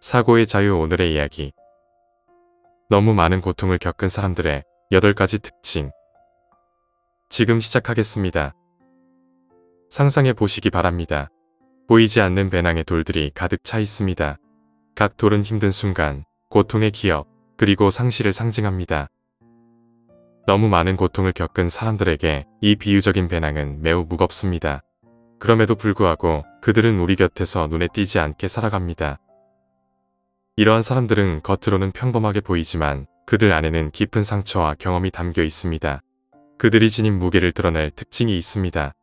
사고의 자유. 오늘의 이야기. 너무 많은 고통을 겪은 사람들의 8가지 특징. 지금 시작하겠습니다. 상상해 보시기 바랍니다. 보이지 않는 배낭에 돌들이 가득 차 있습니다. 각 돌은 힘든 순간, 고통의 기억, 그리고 상실을 상징합니다. 너무 많은 고통을 겪은 사람들에게 이 비유적인 배낭은 매우 무겁습니다. 그럼에도 불구하고 그들은 우리 곁에서 눈에 띄지 않게 살아갑니다. 이러한 사람들은 겉으로는 평범하게 보이지만 그들 안에는 깊은 상처와 경험이 담겨 있습니다. 그들이 지닌 무게를 드러낼 특징이 있습니다.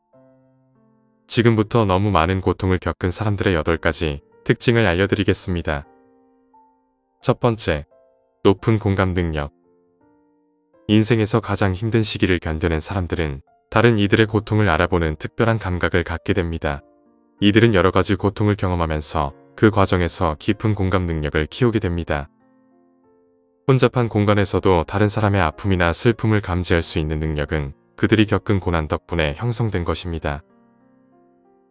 지금부터 너무 많은 고통을 겪은 사람들의 8가지 특징을 알려드리겠습니다. 첫 번째, 높은 공감 능력. 인생에서 가장 힘든 시기를 견뎌낸 사람들은 다른 이들의 고통을 알아보는 특별한 감각을 갖게 됩니다. 이들은 여러 가지 고통을 경험하면서 그 과정에서 깊은 공감 능력을 키우게 됩니다. 혼잡한 공간에서도 다른 사람의 아픔이나 슬픔을 감지할 수 있는 능력은 그들이 겪은 고난 덕분에 형성된 것입니다.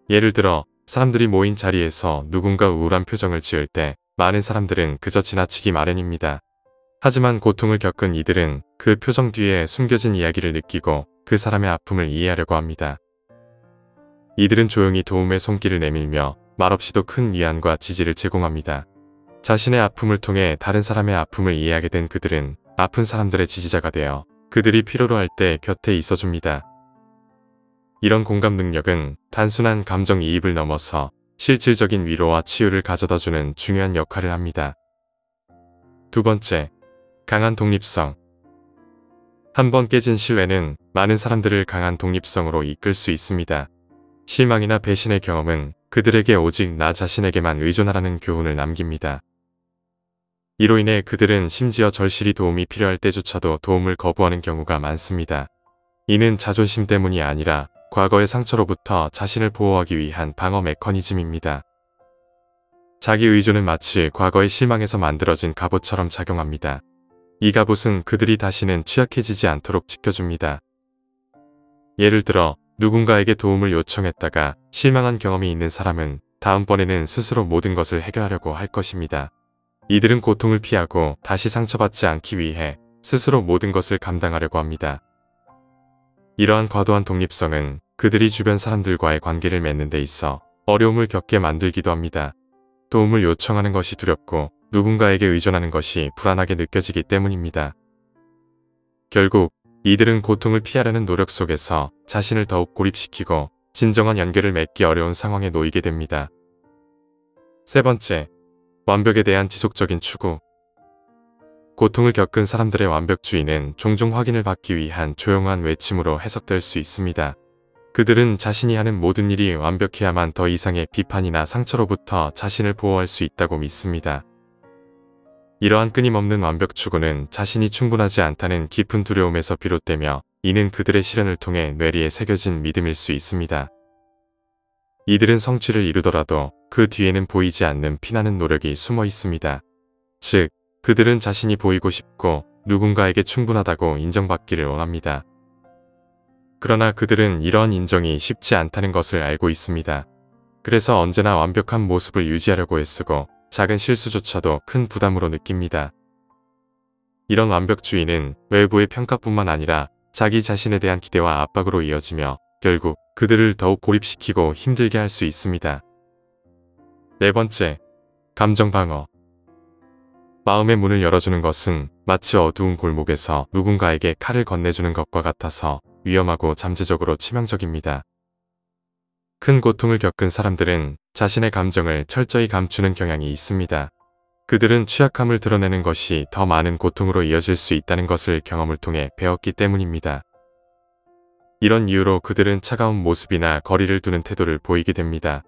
예를 들어 사람들이 모인 자리에서 누군가 우울한 표정을 지을 때 많은 사람들은 그저 지나치기 마련입니다. 하지만 고통을 겪은 이들은 그 표정 뒤에 숨겨진 이야기를 느끼고 그 사람의 아픔을 이해하려고 합니다. 이들은 조용히 도움의 손길을 내밀며 말없이도 큰 위안과 지지를 제공합니다. 자신의 아픔을 통해 다른 사람의 아픔을 이해하게 된 그들은 아픈 사람들의 지지자가 되어 그들이 필요로 할 때 곁에 있어줍니다. 이런 공감 능력은 단순한 감정이입을 넘어서 실질적인 위로와 치유를 가져다주는 중요한 역할을 합니다. 두 번째, 강한 독립성. 한번 깨진 신뢰는 많은 사람들을 강한 독립성으로 이끌 수 있습니다. 실망이나 배신의 경험은 그들에게 오직 나 자신에게만 의존하라는 교훈을 남깁니다. 이로 인해 그들은 심지어 절실히 도움이 필요할 때조차도 도움을 거부하는 경우가 많습니다. 이는 자존심 때문이 아니라 과거의 상처로부터 자신을 보호하기 위한 방어 메커니즘입니다. 자기 의존은 마치 과거의 실망에서 만들어진 갑옷처럼 작용합니다. 이 갑옷은 그들이 다시는 취약해지지 않도록 지켜줍니다. 예를 들어 누군가에게 도움을 요청했다가 실망한 경험이 있는 사람은 다음번에는 스스로 모든 것을 해결하려고 할 것입니다. 이들은 고통을 피하고 다시 상처받지 않기 위해 스스로 모든 것을 감당하려고 합니다. 이러한 과도한 독립성은 그들이 주변 사람들과의 관계를 맺는 데 있어 어려움을 겪게 만들기도 합니다. 도움을 요청하는 것이 두렵고 누군가에게 의존하는 것이 불안하게 느껴지기 때문입니다. 결국 이들은 고통을 피하려는 노력 속에서 자신을 더욱 고립시키고 진정한 연결을 맺기 어려운 상황에 놓이게 됩니다. 세 번째, 완벽에 대한 지속적인 추구. 고통을 겪은 사람들의 완벽주의는 종종 확인을 받기 위한 조용한 외침으로 해석될 수 있습니다. 그들은 자신이 하는 모든 일이 완벽해야만 더 이상의 비판이나 상처로부터 자신을 보호할 수 있다고 믿습니다. 이러한 끊임없는 완벽 추구는 자신이 충분하지 않다는 깊은 두려움에서 비롯되며 이는 그들의 실현을 통해 뇌리에 새겨진 믿음일 수 있습니다. 이들은 성취를 이루더라도 그 뒤에는 보이지 않는 피나는 노력이 숨어 있습니다. 즉, 그들은 자신이 보이고 싶고 누군가에게 충분하다고 인정받기를 원합니다. 그러나 그들은 이러한 인정이 쉽지 않다는 것을 알고 있습니다. 그래서 언제나 완벽한 모습을 유지하려고 애쓰고 작은 실수조차도 큰 부담으로 느낍니다. 이런 완벽주의는 외부의 평가뿐만 아니라 자기 자신에 대한 기대와 압박으로 이어지며 결국 그들을 더욱 고립시키고 힘들게 할 수 있습니다. 네 번째, 감정 방어. 마음의 문을 열어주는 것은 마치 어두운 골목에서 누군가에게 칼을 건네주는 것과 같아서 위험하고 잠재적으로 치명적입니다. 큰 고통을 겪은 사람들은 자신의 감정을 철저히 감추는 경향이 있습니다. 그들은 취약함을 드러내는 것이 더 많은 고통으로 이어질 수 있다는 것을 경험을 통해 배웠기 때문입니다. 이런 이유로 그들은 차가운 모습이나 거리를 두는 태도를 보이게 됩니다.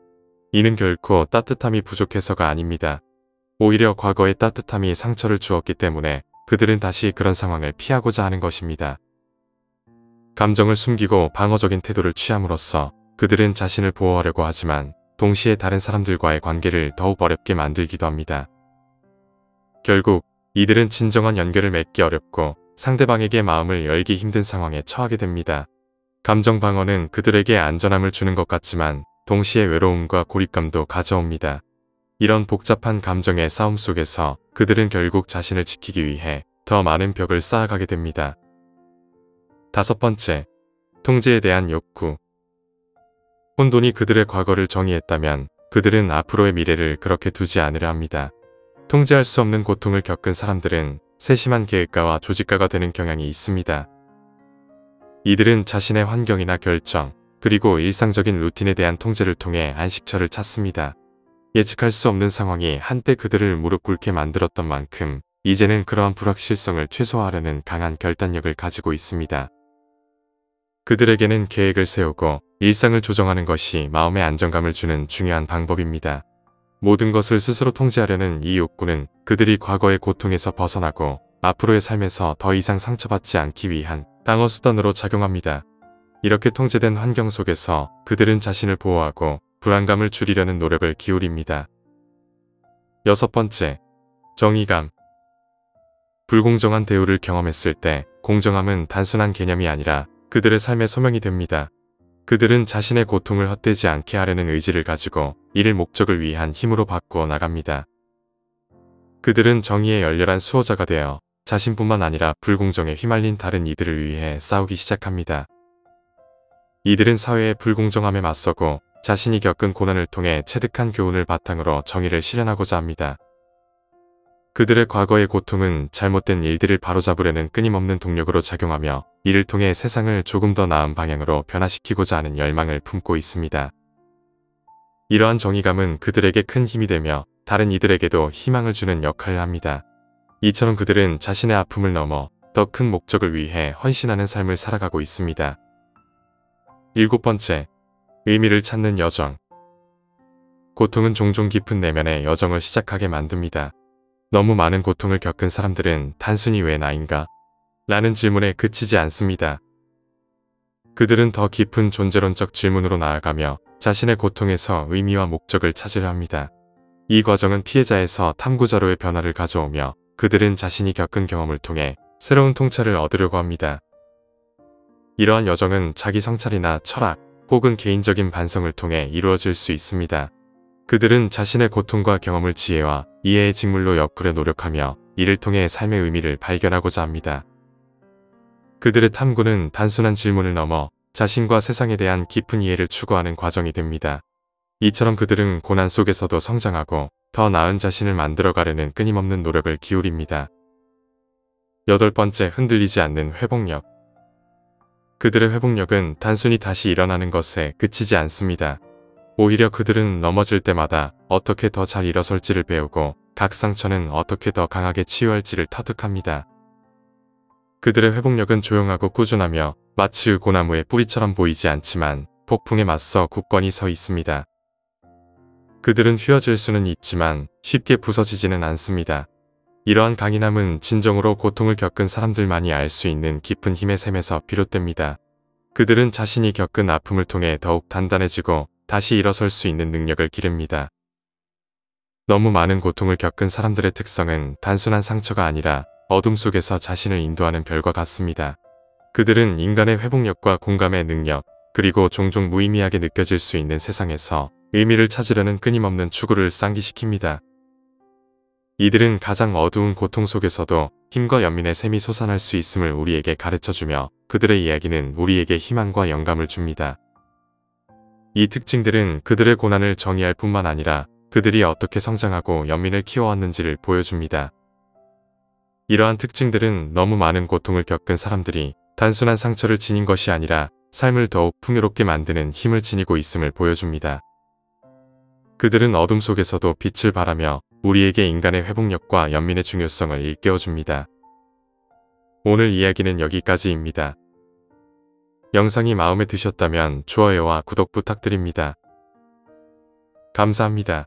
이는 결코 따뜻함이 부족해서가 아닙니다. 오히려 과거의 따뜻함이 상처를 주었기 때문에 그들은 다시 그런 상황을 피하고자 하는 것입니다. 감정을 숨기고 방어적인 태도를 취함으로써 그들은 자신을 보호하려고 하지만 동시에 다른 사람들과의 관계를 더욱 어렵게 만들기도 합니다. 결국 이들은 진정한 연결을 맺기 어렵고 상대방에게 마음을 열기 힘든 상황에 처하게 됩니다. 감정 방어는 그들에게 안전함을 주는 것 같지만 동시에 외로움과 고립감도 가져옵니다. 이런 복잡한 감정의 싸움 속에서 그들은 결국 자신을 지키기 위해 더 많은 벽을 쌓아가게 됩니다. 다섯 번째, 통제에 대한 욕구. 혼돈이 그들의 과거를 정의했다면 그들은 앞으로의 미래를 그렇게 두지 않으려 합니다. 통제할 수 없는 고통을 겪은 사람들은 세심한 계획가와 조직가가 되는 경향이 있습니다. 이들은 자신의 환경이나 결정, 그리고 일상적인 루틴에 대한 통제를 통해 안식처를 찾습니다. 예측할 수 없는 상황이 한때 그들을 무릎 꿇게 만들었던 만큼 이제는 그러한 불확실성을 최소화하려는 강한 결단력을 가지고 있습니다. 그들에게는 계획을 세우고 일상을 조정하는 것이 마음의 안정감을 주는 중요한 방법입니다. 모든 것을 스스로 통제하려는 이 욕구는 그들이 과거의 고통에서 벗어나고 앞으로의 삶에서 더 이상 상처받지 않기 위한 방어수단으로 작용합니다. 이렇게 통제된 환경 속에서 그들은 자신을 보호하고 불안감을 줄이려는 노력을 기울입니다. 여섯 번째, 정의감. 불공정한 대우를 경험했을 때 공정함은 단순한 개념이 아니라 그들의 삶의 소명이 됩니다. 그들은 자신의 고통을 헛되지 않게 하려는 의지를 가지고 이를 목적을 위한 힘으로 바꾸어 나갑니다. 그들은 정의의 열렬한 수호자가 되어 자신뿐만 아니라 불공정에 휘말린 다른 이들을 위해 싸우기 시작합니다. 이들은 사회의 불공정함에 맞서고 자신이 겪은 고난을 통해 체득한 교훈을 바탕으로 정의를 실현하고자 합니다. 그들의 과거의 고통은 잘못된 일들을 바로잡으려는 끊임없는 동력으로 작용하며 이를 통해 세상을 조금 더 나은 방향으로 변화시키고자 하는 열망을 품고 있습니다. 이러한 정의감은 그들에게 큰 힘이 되며 다른 이들에게도 희망을 주는 역할을 합니다. 이처럼 그들은 자신의 아픔을 넘어 더 큰 목적을 위해 헌신하는 삶을 살아가고 있습니다. 일곱 번째, 의미를 찾는 여정. 고통은 종종 깊은 내면의 여정을 시작하게 만듭니다. 너무 많은 고통을 겪은 사람들은 단순히 왜 나인가? 라는 질문에 그치지 않습니다. 그들은 더 깊은 존재론적 질문으로 나아가며 자신의 고통에서 의미와 목적을 찾으려 합니다. 이 과정은 피해자에서 탐구자로의 변화를 가져오며 그들은 자신이 겪은 경험을 통해 새로운 통찰을 얻으려고 합니다. 이러한 여정은 자기 성찰이나 철학 혹은 개인적인 반성을 통해 이루어질 수 있습니다. 그들은 자신의 고통과 경험을 지혜와 이해의 직물로 엮으려 노력하며 이를 통해 삶의 의미를 발견하고자 합니다. 그들의 탐구는 단순한 질문을 넘어 자신과 세상에 대한 깊은 이해를 추구하는 과정이 됩니다. 이처럼 그들은 고난 속에서도 성장하고 더 나은 자신을 만들어가려는 끊임없는 노력을 기울입니다. 여덟 번째, 흔들리지 않는 회복력. 그들의 회복력은 단순히 다시 일어나는 것에 그치지 않습니다. 오히려 그들은 넘어질 때마다 어떻게 더 잘 일어설지를 배우고 각 상처는 어떻게 더 강하게 치유할지를 터득합니다. 그들의 회복력은 조용하고 꾸준하며 마치 고나무의 뿌리처럼 보이지 않지만 폭풍에 맞서 굳건히 서 있습니다. 그들은 휘어질 수는 있지만 쉽게 부서지지는 않습니다. 이러한 강인함은 진정으로 고통을 겪은 사람들만이 알 수 있는 깊은 힘의 셈에서 비롯됩니다. 그들은 자신이 겪은 아픔을 통해 더욱 단단해지고 다시 일어설 수 있는 능력을 기릅니다. 너무 많은 고통을 겪은 사람들의 특성은 단순한 상처가 아니라 어둠 속에서 자신을 인도하는 별과 같습니다. 그들은 인간의 회복력과 공감의 능력, 그리고 종종 무의미하게 느껴질 수 있는 세상에서 의미를 찾으려는 끊임없는 추구를 상기시킵니다. 이들은 가장 어두운 고통 속에서도 힘과 연민의 샘이 솟아날 수 있음을 우리에게 가르쳐주며 그들의 이야기는 우리에게 희망과 영감을 줍니다. 이 특징들은 그들의 고난을 정의할 뿐만 아니라 그들이 어떻게 성장하고 연민을 키워왔는지를 보여줍니다. 이러한 특징들은 너무 많은 고통을 겪은 사람들이 단순한 상처를 지닌 것이 아니라 삶을 더욱 풍요롭게 만드는 힘을 지니고 있음을 보여줍니다. 그들은 어둠 속에서도 빛을 발하며 우리에게 인간의 회복력과 연민의 중요성을 일깨워줍니다. 오늘 이야기는 여기까지입니다. 영상이 마음에 드셨다면 좋아요와 구독 부탁드립니다. 감사합니다.